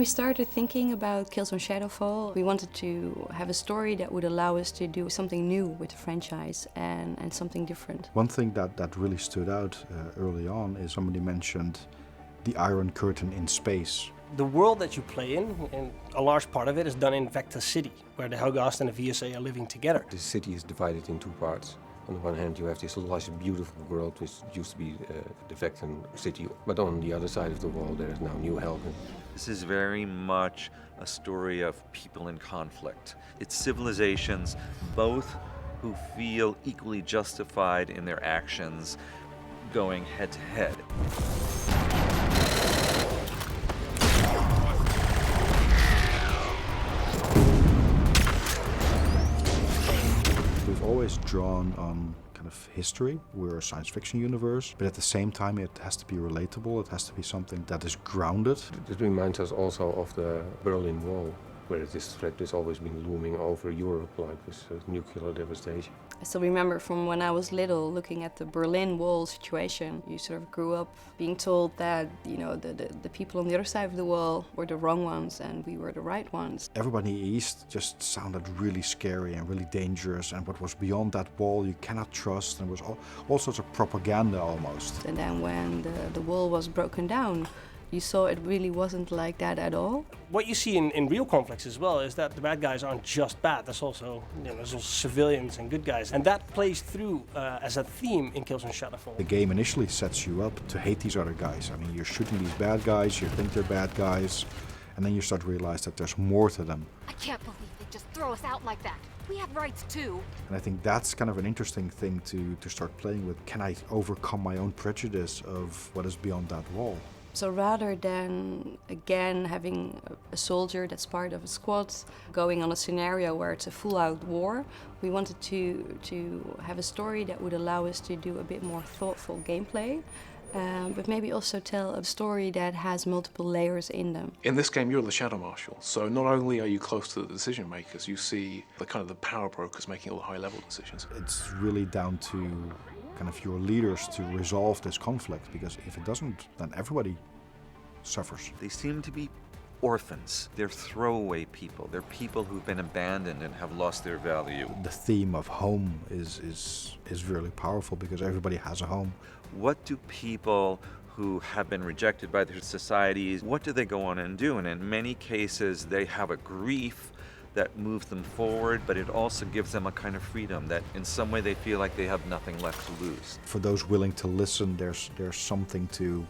we started thinking about Killzone Shadow Fall, we wanted to have a story that would allow us to do something new with the franchise and something different. One thing that really stood out early on is somebody mentioned the Iron Curtain in space. The world that you play in, and a large part of it is done in Vector City, where the Helghast and the VSA are living together. The city is divided in two parts. On the one hand, you have this lush, beautiful world, which used to be the Vector City, but on the other side of the wall, there is now New Helgen. This is very much a story of people in conflict. It's civilizations, both who feel equally justified in their actions, going head to head. We've always drawn on kind of history. We're a science fiction universe, but at the same time it has to be relatable. It has to be something that is grounded. It reminds us also of the Berlin Wall, where this threat has always been looming over Europe, like this nuclear devastation. I still remember from when I was little looking at the Berlin Wall situation. You sort of grew up being told that, you know, the people on the other side of the wall were the wrong ones and we were the right ones. Everybody in the East just sounded really scary and really dangerous, and what was beyond that wall you cannot trust, and there was all sorts of propaganda almost. And then when the wall was broken down, you saw it really wasn't like that at all. What you see in real conflicts as well is that the bad guys aren't just bad. There's also, there's also civilians and good guys, and that plays through as a theme in Killzone Shadow Fall. The game initially sets you up to hate these other guys. I mean, you're shooting these bad guys, you think they're bad guys, and then you start to realize that there's more to them. I can't believe they just throw us out like that. We have rights too. And I think that's kind of an interesting thing to start playing with. Can I overcome my own prejudice of what is beyond that wall? So rather than, again, having a soldier that's part of a squad going on a scenario where it's a full-out war, we wanted to have a story that would allow us to do a bit more thoughtful gameplay, but maybe also tell a story that has multiple layers in them. In this game, you're the Shadow Marshal, so not only are you close to the decision makers, you see the power brokers making all the high-level decisions. It's really down to kind of your leaders to resolve this conflict, because if it doesn't, then everybody suffers. They seem to be orphans. They're throwaway people. They're people who've been abandoned and have lost their value. The theme of home is really powerful because everybody has a home. What do people who have been rejected by their societies, what do they go on and do? And in many cases, they have a grief that moves them forward, but it also gives them a kind of freedom that in some way they feel like they have nothing left to lose. For those willing to listen, there's something to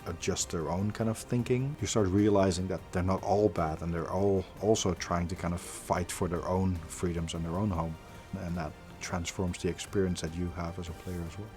adjust their own kind of thinking. You start realizing that they're not all bad, and they're all also trying to kind of fight for their own freedoms and their own home. And that transforms the experience that you have as a player as well.